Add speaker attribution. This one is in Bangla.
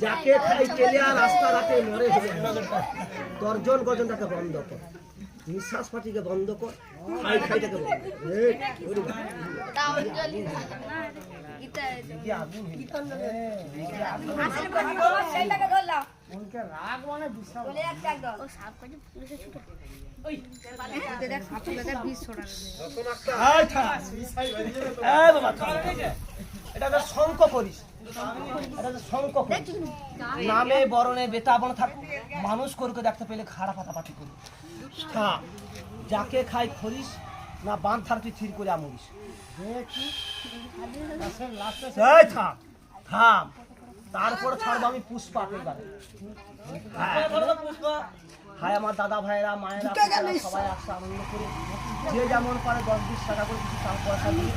Speaker 1: যাকে খাই কেলে আর রাস্তাঘাটে মরে দর্জন গজনটাকে বন্ধ কর, নিঃশ্বাস পাটিকে বন্ধ কর, খাই খাইটাকে বন্ধ শঙ্ক করিস, নামে বরণে বেতাবন থাক, মানুষ করকে দেখতে পেলে খাড়া পাতাপাতি করি। যাকে খাই খরিস না বান থার তুই থির করে আমরিস। থাম থাম, তারপর ছাড়বো আমি পুষ্পা এবারে। হায় আমার দাদা ভাইয়েরা মায়েরা সবাই আসছে আনন্দ করে, যে যেমন পারে 10-20 টাকা করে কিছু পয়সা দিয়ে